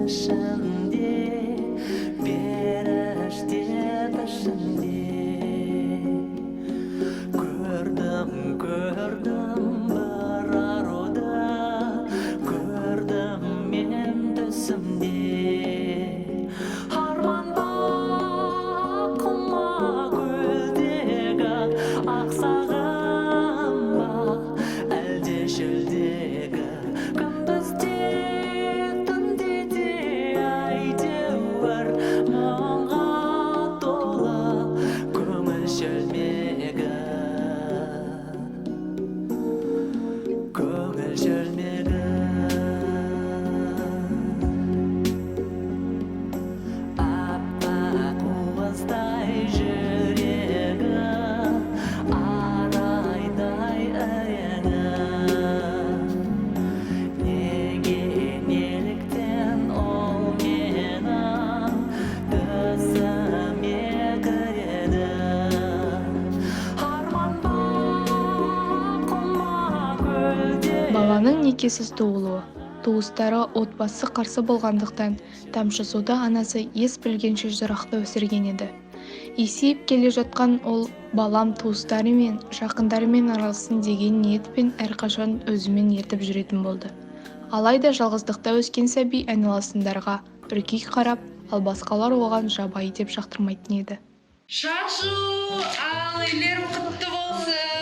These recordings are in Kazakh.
ішінде періште ішінде көрдім бір аруды көрдім мен түсімде арман ба құма көлдегі ақсағым ба әлде шөлдегі күндізде түнде де әйтеуір мұңға толы көңіл шөлмегі көңіл шөлмегі аппақ уыздай жүрегі арайдай іреңі неге неліктен ол менің түсіме кіреді арман ба құма көлде Баланың некесіз туылуы. Туыстары отбасы қарсы болғандықтан тамшы суда анасы ес білгенше жырақта өсірген еді. Есейіп келе жатқан ол балам туыстары мен жақындарымен араласын деген ниетпен әрқашан өзімен ертіп жүретін болды. Алайда жалғыздықта өскен сәби айналасындарға үркек қарап, ал басқалар оған жабайы деп жақтырмайтын еді. Шашу, ал үйлер құтты болсын.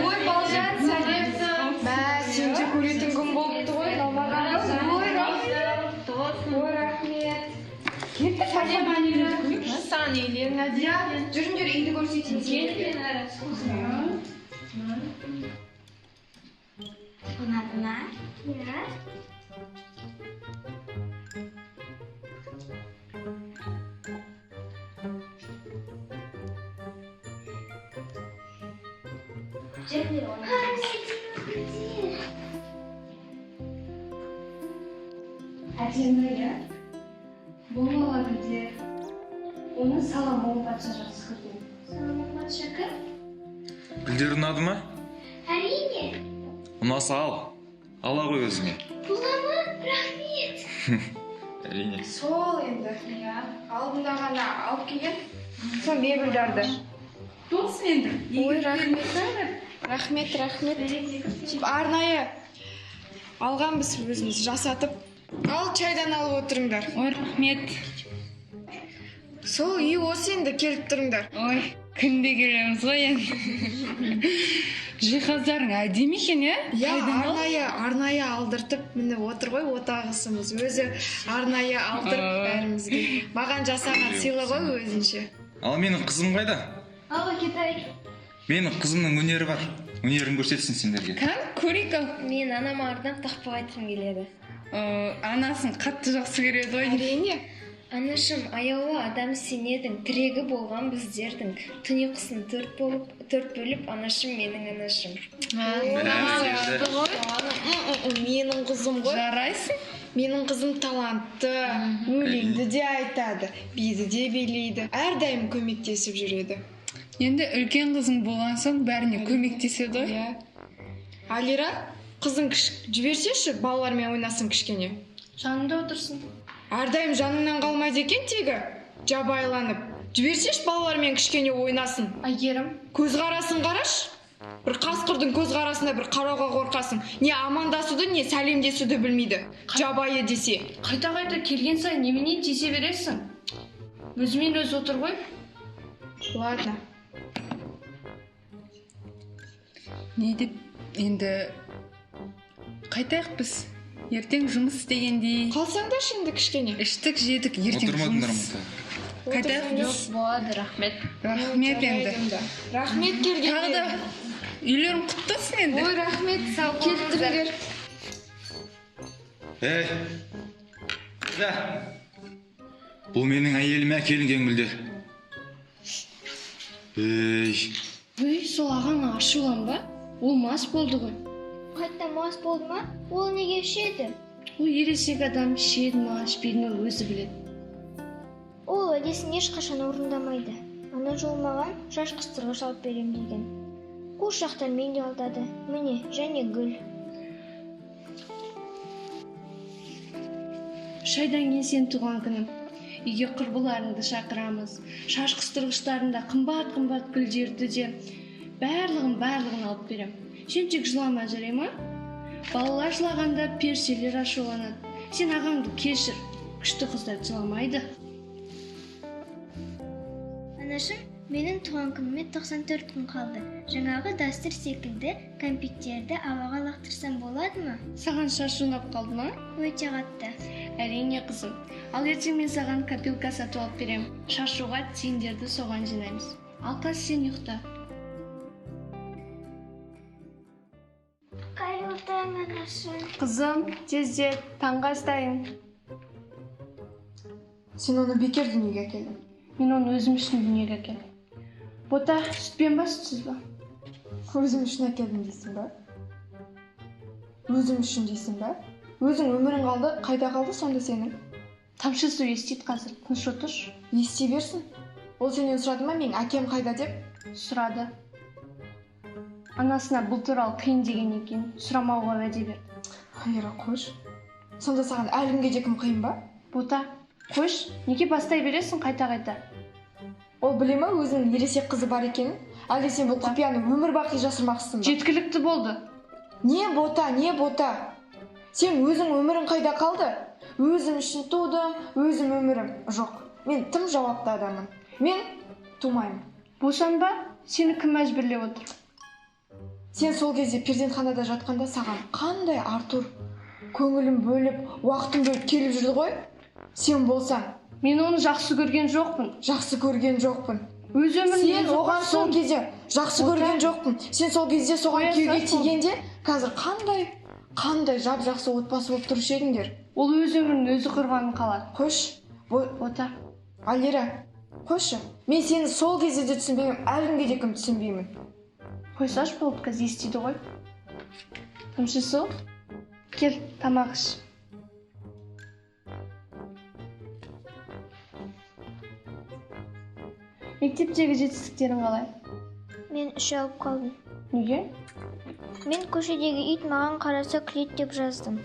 Ой, Балжан, сәлем. Бә, сен де көретін күн болыпты ғой. Ой, рахмет. Ой, рахмет. Кетті сәлем әнелерді көрейікші. Саған үйлер, Надия. Жүріңдер, үйді көрсетейін. Келген Ұнады ма? Иә. Жерлер әдемі, иә? Болмала гүлдер. Оны салам оң патша жақсы көрген. Саламат патша кім? Гүлдер ұнады ма? Әрине. Ұнаса ал. Ала ғой өзіңе. Бұла ма? Рахмет. Әрине. Сол енді, иә. Алдында ғана алып келген. Сол мебельдарды. Дос енді. Ой, рахмет. Рахмет. Арнайы алған біз өзіміз жасатып. Ал чайдан алып отырыңдар. Ой, рахмет. Сол үй осы енді келіп тұрыңдар. Ой, күнде келеміз ғой енді. Жиһаздарың әдемі екен, иә? Иә, арнайы алдыртып міне отыр ғой отағысымыз. Өзі арнайы алдырып бәрімізге. Маған жасаған сыйлы ғой өзінше. Ал менің қызым қайда? Алға кетайық. Менің қызымның өнері бар. Өнерін көрсетсін сендерге. Кән, көрейік ал. Мен анама арнап тақпақ айтқым келеді. Анасын қатты жақсы көреді ғой. Әрине. Анашым, аяулы адам сенедің, тірегі болған біздердің. Түнеқысын төрт бөліп, анашым менің анашым. Менің қызым ғой. Жарайсың? Менің қызым талантты, өлеңді де айтады, биді де билейді. Әрдайым көмектесіп жүреді. Енді үлкен қызың болған соң бәріне көмектеседі ғой. Алира, қызың жіберсеші, балалармен ойнасын кішкене. Жанында отырсын. Әрдайым жаныңнан қалмайды екен тегі, жабайланып. Жіберсеш балалармен кішкене ойнасын. Айгерім. Көзқарасын қараш. Бір қасқырдың көзқарасында бір қарауға қорқасың. Не амандасуды, не сәлемдесуді білмейді. Жабайы десе. Қайта келген сайын неменен тисе бересің? Өзімен өзі отыр ғой. Ладно. Не деп, енді қайтайық біз. Ертең жұмыс істегендей. Қалсаңдар енді кішкене. Іштік, жедік, ертең Отырмадыңдар жұмыс. ма? Қайтайық біз. Болады, рахмет. Рахмет енді. Рахмет Тағы да келгенде. үйлерің құтты болсын енді. Ой, рахмет, сау келттіңдер. Бұл менің әйеліме әкелінген гүлдер. Өй, сол ағаң ашуланба? Ол мас болды ғой. Қайта мас болды ма? Ол неге ішеді? Ол ересек адам ішеді ма, ішпейді ма өзі біледі. Ол уәдесін ешқашан орындамайды. Ана жол маған шаш қыстырғыш алып берем деген. Қуыршақтан мен де алдады. Міне, және гүл. айдан кейін сен туған күнім. Үйге құрбыларыңды шақырамыз. Шаш қыстырғыштарында қымбат гүлдерді де барлығын алып берем. Сен тек жылама, жарай ма? Балалар жылағанда перселер ашуланады. Сен ағаңды кешір. Күшті қыздар жыламайды. Анашым, менің туған күніме 94 күн қалды. Жаңағы дәстүр секілді кәмпиттерді ауаға лақтырсам болады ма? Саған шаш ұнап қалды ма? Өте қатты. Әрине қызым. Ал ертең мен саған копилка сатып алып берем. Шашуға тиындерді соған жинаймыз. Ал қазір сен ұйықта. Қайырлы таң, анашым. Қызым, тезде таңға астайын. Сен оны бекер дүниеге әкелдің. Мен оны өзім үшін дүниеге әкелдім. Бота, сүтпен ба, сүтсіз ба? Өзім үшін әкелдім дейсің ба? Өзім үшін дейсің ба? Өзің өмірің қалды, қайда қалды сонда сенің? Тамшы су естиді қазір, тыныш отыршы. Ести берсін. Ол сенен сұрады ма, мен әкем қайда деп? Сұрады. Анасына бұл туралы қиын деген екен, сұрамауға уәде берді. Айра, қош. Сонда саған әлі күнге де кім қиын ба? Бота, қош, неге бастай бересің қайта-қайта? Ол біле ма өзінің ересек қызы бар екенін? Әлде сен бұл құпияны өмір бақи жасырмақсың ба? Жеткілікті болды. Не бота? Сен өзің өмірің қайда қалды? Өзім үшін тудым, өзім өмірім. Жоқ, мен тым жауапты адаммын. Мен тумаймын. Босанба, сені кім мәжбүрлеп отыр? Сен сол кезде перзентханада жатқанда саған қандай Артур көңілін бөліп, уақытын бөліп келіп жүрді ғой? Сен болсаң, Мен оны жақсы көрген жоқпын. жақсы көрген жоқпын. Өз өмірін Сен оған сол кезде жақсы көрген жоқпын. Сен сол кезде соған күйеуге тигенде, қазір қандай жап-жақсы отбасы болып тұрушы едіңдер. Ол өз өмірін өзі құрғанын қалар. Қош, Бота, Алира, қошы. Мен сені сол кезде де түсінбеймін, әлі күнге де кім түсінбеймін. қойсаш болып қазір естиді ғой. Тамшы су, кел, тамақ іш. Мектептегі жетістіктерің қалай? Мен 3 алып қалдым. Неге? Мен көшедегі ит маған қараса күледі деп жаздым.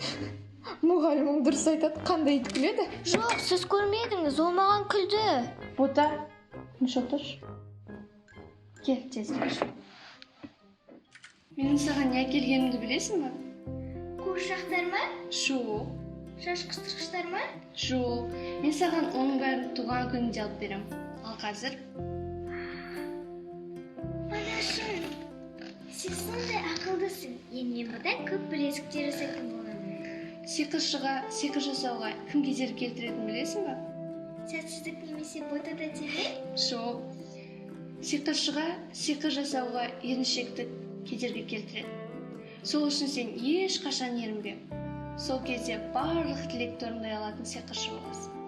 Мұғалімің дұрыс айтады, қандай ит күледі? Жоқ, сіз көрмедіңіз, ол маған күлді. Бота, тыныш отыршы. Кел, тез кел. Менің саған не әкелгенімді білесің ба? Қуыршақтар ма? Жоқ. Шаш қыстырғыштар ма? Жоқ. Мен саған оның бәрін туған күнінде алып берем. Ал қазір? Анашым, сен сондай ақылдысың. Енді мен бұдан көп білезіктер жасайтын боламын. Сиқыршыға сиқыр жасауға кім кедергі келтіретінін білесің ба? Сәтсіздік немесе ботада тебе? Жоқ. Сиқыршыға сиқыр жасауға еріншектік кедергі келтіреді. Сол үшін сен ешқашан ерінбе. Сол кезде барлық тілекті орындай алатын сиқыршы боласың.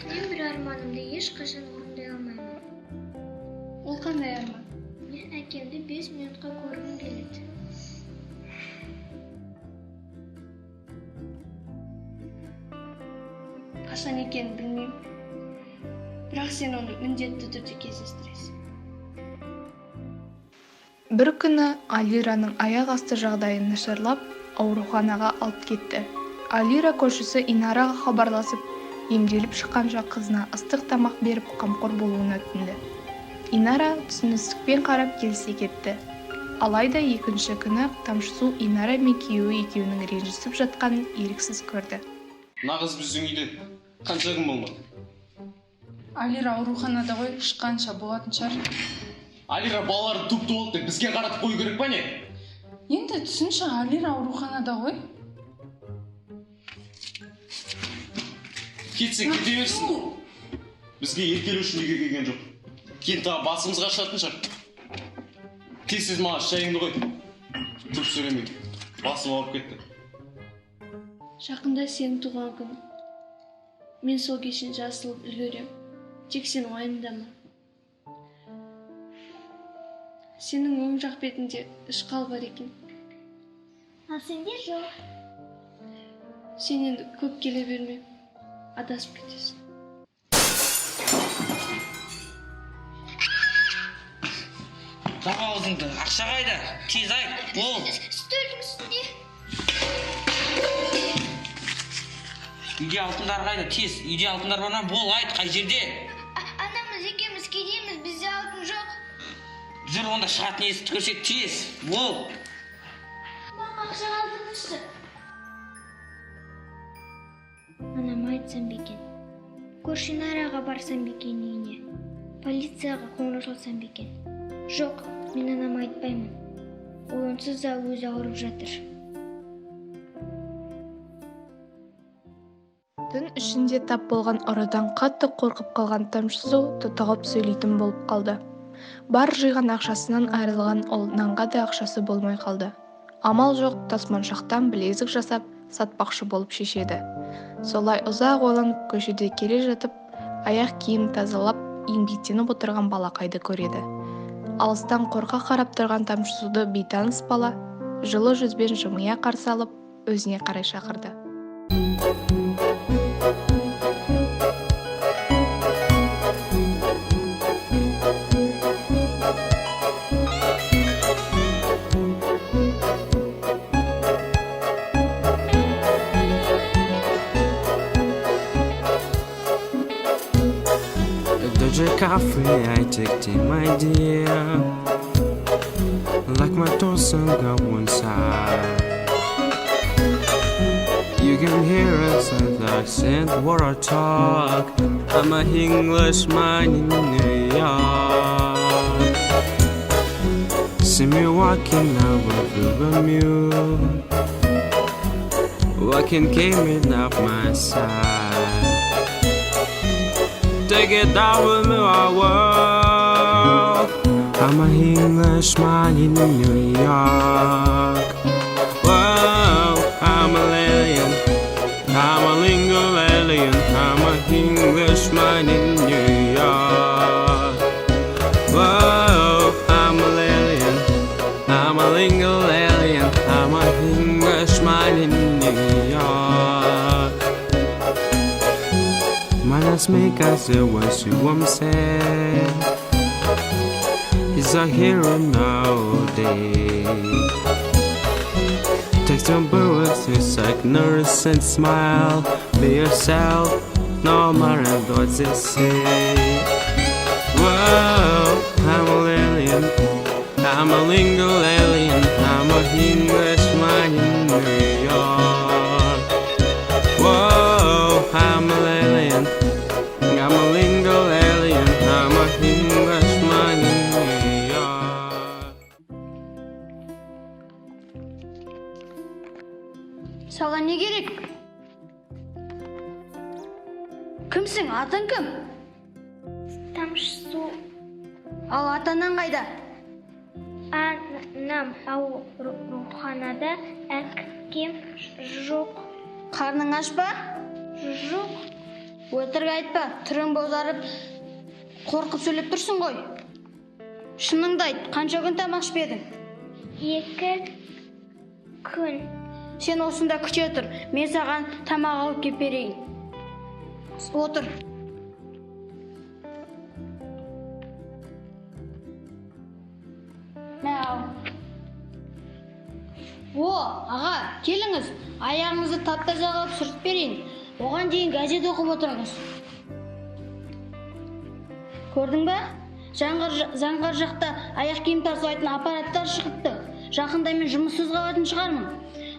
Мен бір арманымды ешқашан орындай алмаймын. Ол қандай арман? Мен әкемді 5 минутқа көргім келеді. Қашан екенін білмеймін. Бірақ сен оны міндетті түрде кездестіресің. Бір күні Алираның аяқ асты жағдайын нашарлап, ауруханаға алып кетті. Алира көршісі Инараға хабарласып, емделіп шыққанша қызына ыстық тамақ беріп қамқор болуын өтінді. Инара түсіністікпен қарап келісе кетті. Алайда екінші күні Тамшысу Инара мен күйеуі екеуінің ренжісіп жатқанын еріксіз көрді. Нағыз біздің үйде қанша күн болмады? Алира ауруханада ғой, шыққанша болатын шығар. Алира балаларды туп-туп алды деп бізге қаратып қою керек па не? Енді түсінші, Алира ауруханада ғой. Кетсе кете берсін. Бізге еркелеу үшін үйге келген жоқ. Кейін тағы басымызға шығатын шығар. Тез маған шайыңды қой. Көп сөйлемей. Басым ауырып кетті. Жақында сенің туған күн. Мен сол кешін жасылып үлгерем. Тек сен уайымдама. Сенің оң жақ бетінде ышқал бар екен. Ал сенде жоқ. Сен енді көп келе берме. Адасып кетесің. Жаба аузыңды, ақша қайда? Тез айт, бол. Үстелдің үстінде. Үйде алтындар қайда? Тез, үйде алтындар бар ма? Бол, айт, қай жерде? Анамыз екеуміз кетеміз, бізде алтын жоқ. Жүр, онда шығатын есікті көрсет, тез. Бол. Мама ақша алдыңызшы. Анам айтсам бекен. Көрші Нараға барсам бекен үйіне. Полицияға қоңырау шалсам бекен. Жоқ, мен анам айтпаймын. Ол онсыз да өзі ауырып жатыр. Түн ішінде тап болған ұрыдан қатты қорқып қалған Тамшысу тұтығып сөйлейтін болып қалды. Бар жиған ақшасынан айырылған ол нанға да ақшасы болмай қалды. Амал жоқ, тасмоншақтан білезік жасап сатпақшы болып шешеді. Солай ұзақ ойланып көшеде келе жатып, аяқ киім тазалап, еңбектеніп отырған балақайды көреді. Алыстан қорқа қарап тұрған Тамшысуды бейтаныс бала жылы жүзбен жымия қарсы алып, өзіне қарай шақырды. Doja coffee, I take tea, my dear. Like my torso got one side. You can hear us as the accent where I talk. I'm an Englishman in New York. See me walking now with the mule. Walking came off my side. Take it down with me, I world. I'm an Englishman in New York. Whoa, I'm a alien. I'm a lingual alien. I'm an Englishman in New York. Whoa, I'm a alien. I'm a lingual alien. I'm an Englishman in New York. Manas make us the ones you want say. He's a hero nowadays. Take some birds with like nurse and smile. Be yourself, no matter what they say. Whoa, I'm a alien. I'm a lingual alien. I'm a Englishman in New York. Whoa, I'm a alien. I'm a lingual alien. I'm a Englishman in New York. Саған не керек? Кімсің? Атың кім? Тамшысу. Ал атаның қайда? Анам ауруханада, әкем жоқ. Қарның аш па? Жоқ. Өтірік айтпа, түрің бозарып, қорқып сөйлеп тұрсың ғой. Шыныңды айт, қанша күн тамақ ішпедің? 2 күн. Сен осында күте тұр, мен саған тамақ алып кеп берейін. Отыр. Мәу. О, аға, келіңіз, аяғыңызды тап-таза қылып сүртіп берейін. Оған дейін газет оқып отырыңыз. Көрдің ба? Заңғар жақта аяқ киім тазалайтын аппараттар шығыпты. Жақында мен жұмыссыз қалатын шығармын.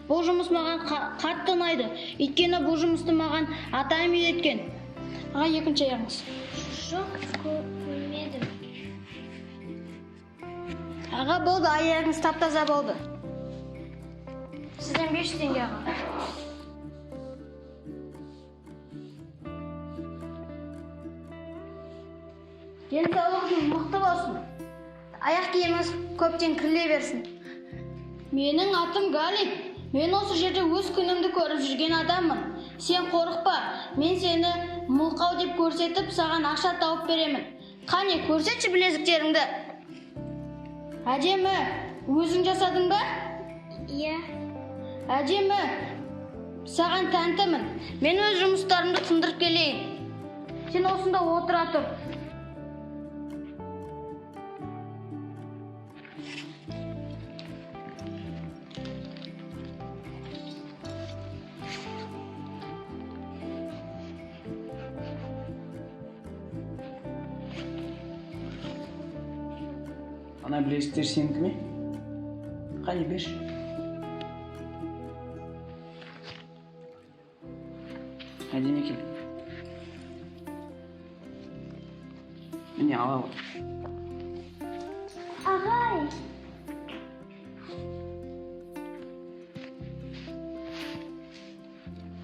Бұл жұмыс маған қатты ұнайды. Өйткені бұл жұмысты маған атайым үйреткен. Аға, екінші аяғыңыз. Жоқ, көрмедім. Аға, болды, аяғыңыз тап-таза болды. Сізден 500 теңге, аға. Денсаулығыңыз мықты болсын. Аяқ киіміңіз көптен кіріле берсін. Менің атым Галип. Мен осы жерде өз күнімді көріп жүрген адаммын. Сен қорықпа. Мен сені мылқау деп көрсетіп, саған ақша тауып беремін. Қане, көрсетші білезіктеріңді. Әдемі, өзің жасадың ба? Иә. Әдемі, саған тәнтімін. Мен өз жұмыстарымды тындырып келейін. Сен осында отыра тұр. Ана білезіктер сенікі ме? Қане бер. Әдемі екен. Міне ала ғой. Ағай!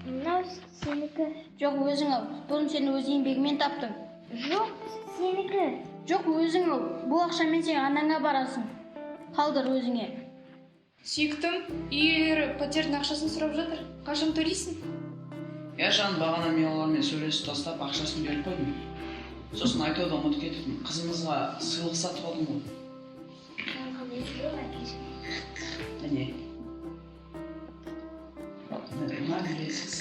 Мынау сенікі. Жоқ, өзің ал. Бұны сен өз еңбегімен таптың. Жоқ, сенікі. Жоқ, өзің ал. Бұл ақшамен сен анаңа барасың. Қалдыр өзіңе. Сүйіктім, үй иелері пәтердің ақшасын сұрап жатыр. Қашан төлейсің? Я жан бағана мен олармен сөйлесіп тастап ақшасын беріп қойдым. Сосын айтуды ұмытып кетіппін. Қызымызға сыйлық сатып алдым ғой. Міне. Мына білесіз.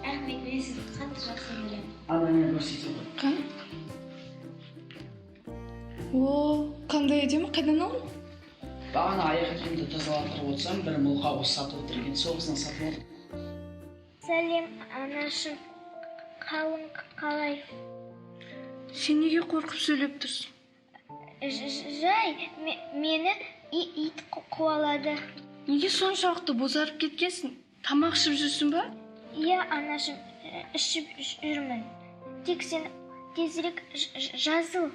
Рахмет, мен сізді қатты жақсы көремін. Анаңа көрсете ғой. Қан? О, қандай әдемі, қайдан алдың? Бағана аяқ киімді тазалаттырып отырсам, бір мұлға осы сатып отыр екен. Соғысынан сатып алдым. Сәлем, анашым. Қалың қалай? Сен неге қорқып сөйлеп тұрсың? Жай, мені ит қуалады. Неге соншалықты бозарып кеткенсің? Тамақ ішіп жүрсің ба? Иә, анашым, ішіп жүрмін. Тек сен тезірек жазыл.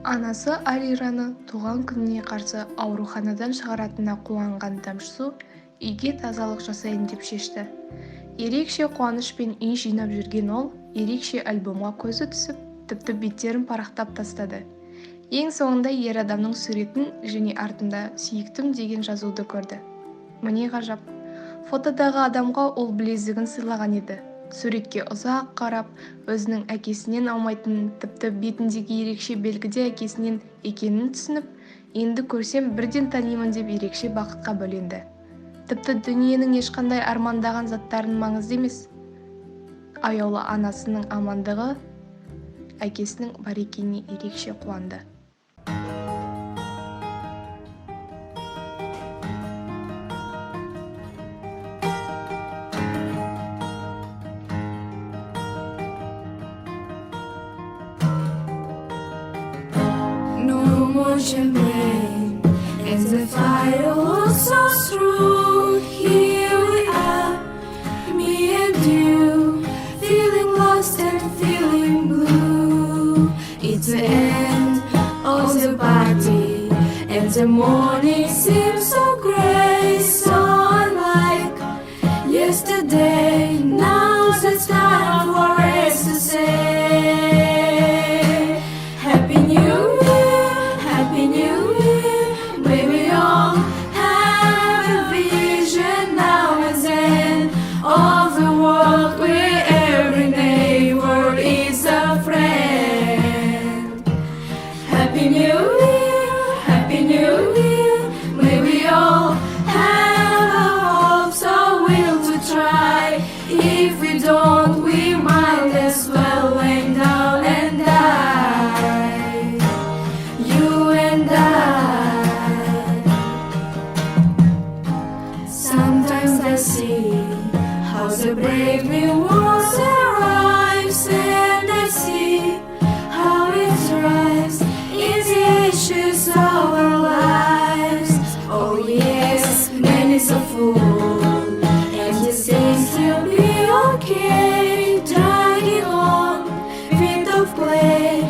Анасы Алираны туған күніне қарсы ауруханадан шығаратынына қуанған Тамшысу үйге тазалық жасайын деп шешті. Ерекше қуанышпен үй жинап жүрген ол ерекше альбомға көзі түсіп, тіпті беттерін парақтап тастады. Ең соңында ер адамның суретін және артында сүйіктім деген жазуды көрді. Міне ғажап, фотодағы адамға ол білезігін сыйлаған еді. Суретке ұзақ қарап, өзінің әкесінен алмайтынын, тіпті бетіндегі ерекше белгіде әкесінен екенін түсініп, енді көрсем бірден танимын деп ерекше бақытқа бөленді. Тіпті дүниенің ешқандай армандаған заттарын маңызды емес. Аяулы анасының амандығы, әкесінің бар екеніне ерекше қуанды. No more champagne, and the fire was so strong. Here we are, me and you, feeling lost and feeling blue. It's the end of the party, and the morning seems so gray, so unlike yesterday. Now's the time for us to say Happy New Year, Happy New Year. May we all have a vision now and then of the world where every neighbor is a friend. Happy New Year, Happy New Year. May we all have a hope, so will to try. If we don't, we might as well lay down and die. You and I. Sometimes I see how the brave new world arrives, and I see how it thrives in the ashes of our lives. Oh yes, man is a fool, and he says he'll be okay, dragging on feet of clay,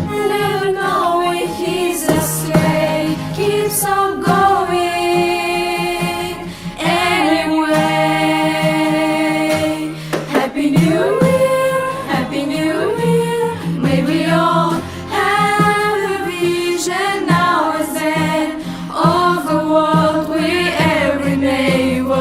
never knowing he's astray, keeps on going anyway. Happy New Year, Happy New Year. May we all have a vision now and then of the world where every neighbor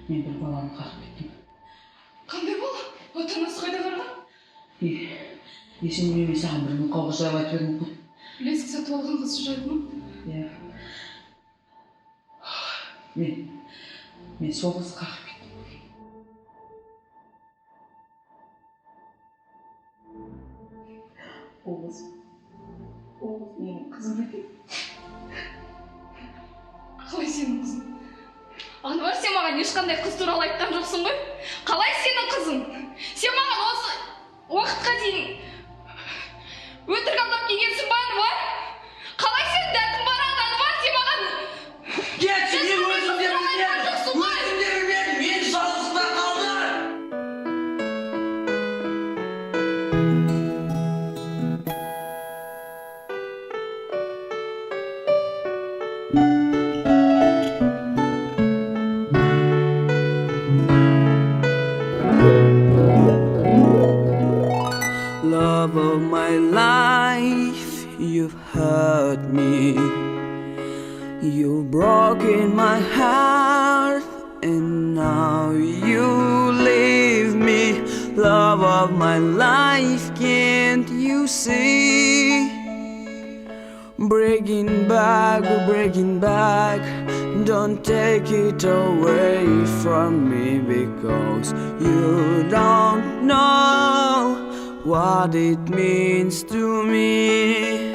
мен бір баланы қағып кеттім. Қандай бала? Ата-анасы қайда барған? Есен мен саған бір мылқау қыз жайлы айтып едім ғой. Білесің сатып алған қыз жайлы ма? Иә. Мен сол қызды қағып кеттім. Ол қыз менің қызым екен. Қалай сенің қызың? Анвар, сен маған ешқандай қыз туралы айтқан жоқсың ғой? Қалай сенің қызың? Сен маған осы уақытқа дейін өтірік алдап келгенсің ба, Анвар? Қалай сенің дәтің барады, Анвар? Сен маған... Кетші, мен өзім де білмедім, мен жалғызда қалдым. Love of my life, you've hurt me. You've broken my heart, and now you leave me. Love of my life, can't you see? Breaking back, don't take it away from me, because you don't know what it means to me.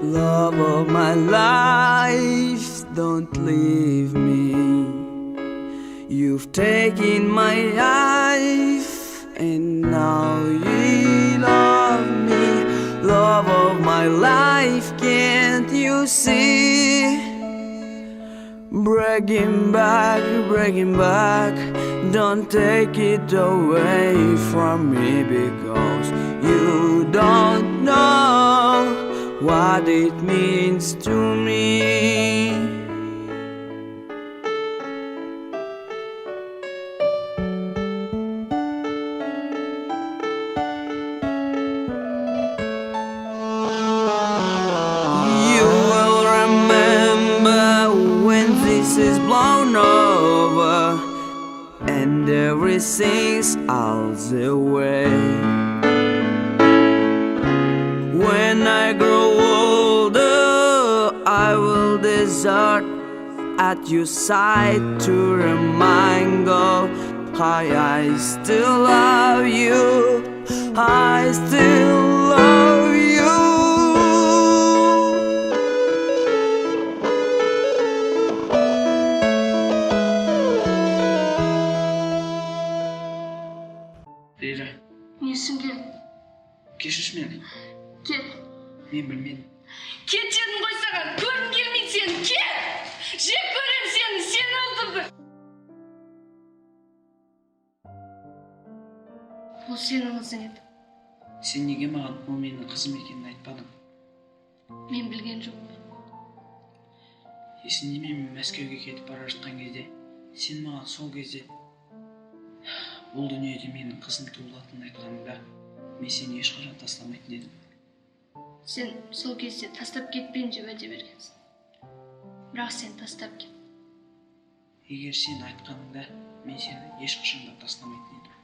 Love of my life, don't leave me. You've taken my life, and now you love me. Love of my life, can't you see? Breaking back, don't take it away from me, because you don't know what it means to me. You will remember when this is blown over and everything's out the way. When I grow older, I will desert at your side to remind God I still love you. I still love you. Лейла, Не үшін келдің? кешірші мені. Кет. Мен білмедім. Кет дедім ғой саған. Көргім келмейді сені. Кет! Жек көрем сені. Сен алдың бір. Бұл сенің қызың еді. Сен неге маған ол менің қызым екенін айтпадың? Мен білген жоқпын. Есіңде ме, мен Мәскеуге кетіп бара жатқан кезде, сен маған сол кезде бұл дүниеде менің қызым туылатынын айтқаныңда, мен сені ешқашан тастамайтын едім. Сен сол кезде тастап кетпейін деп уәде бергенсің. Бірақ сен тастап кет. Егер сен айтқаныңда, мен сені ешқашан да тастамайтын едім.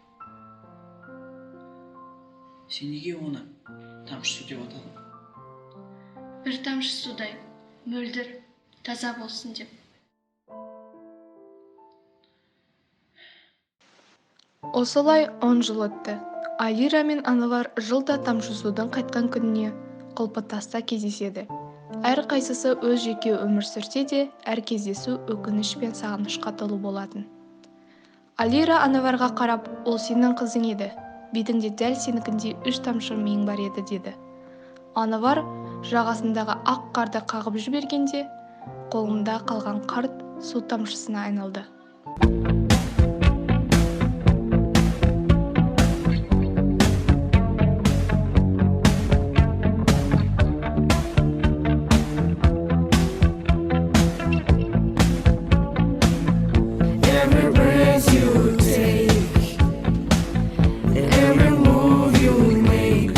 Сен неге оны тамшы су деп атадың? Бір тамшы судай, мөлдір, таза болсын деп. Осылай 10 жыл өтті. Алира мен Анвар жылда тамшы судың қайтқан күніне Құлпытаста кездеседі. Әр қайсысы өз жеке өмір сүрсе де, әр кездесу өкініш пен сағынышқа толы болатын. Алира Анварға қарап, ол сенің қызың еді. Бетіңде дәл сенікіндей 3 тамшы миың бар еді деді. Анвар жағасындағы ақ қарды қағып жібергенде, қолында қалған қарт су тамшысына айналды. Every breath you take, every move you make,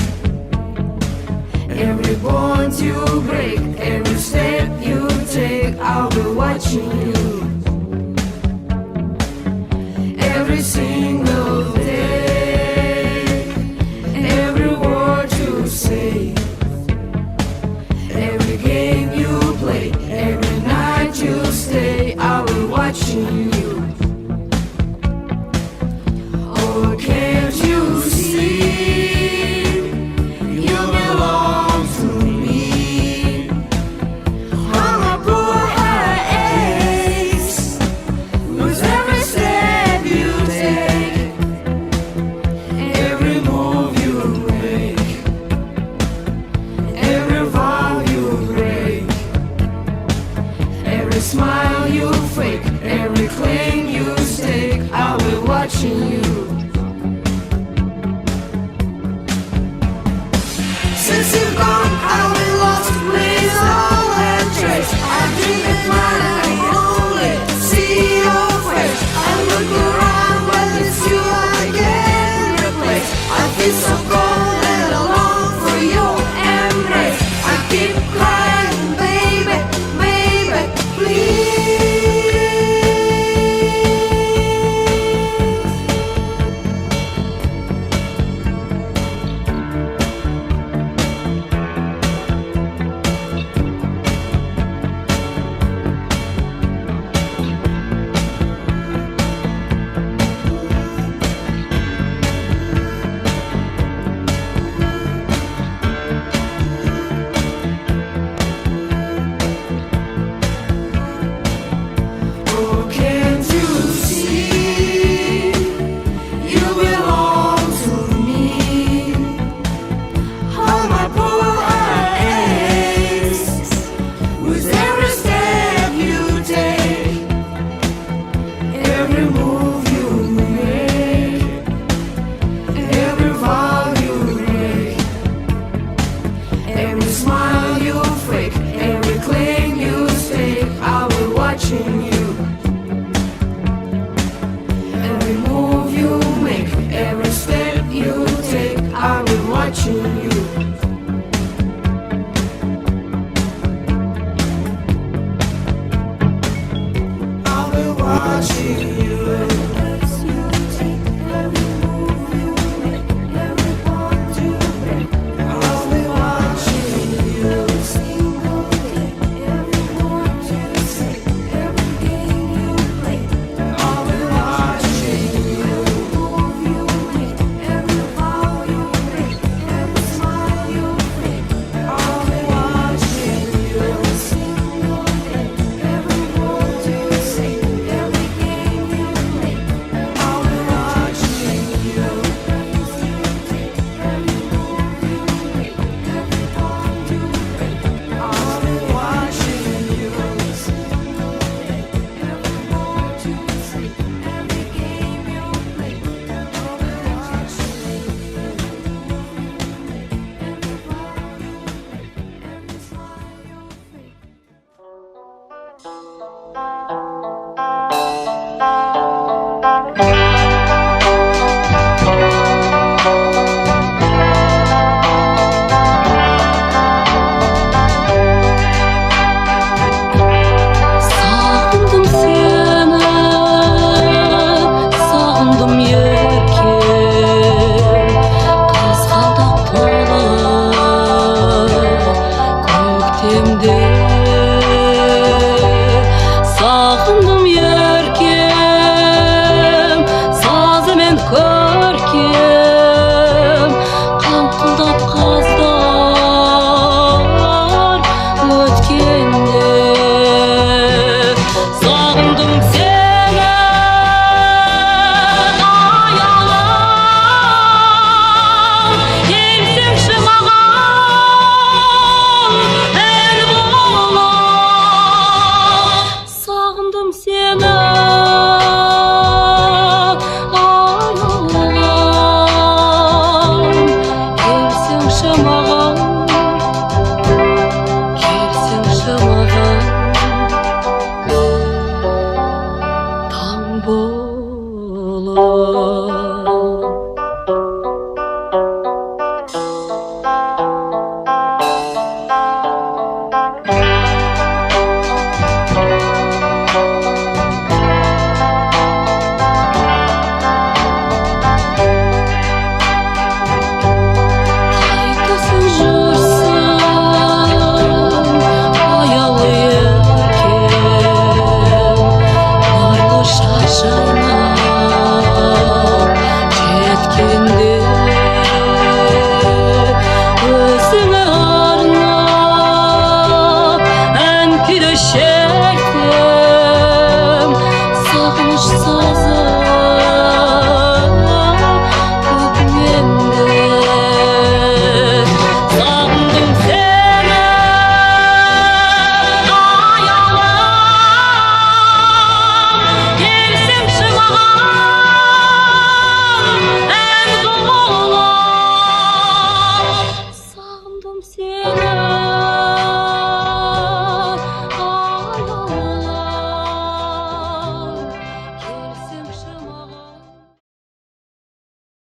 seni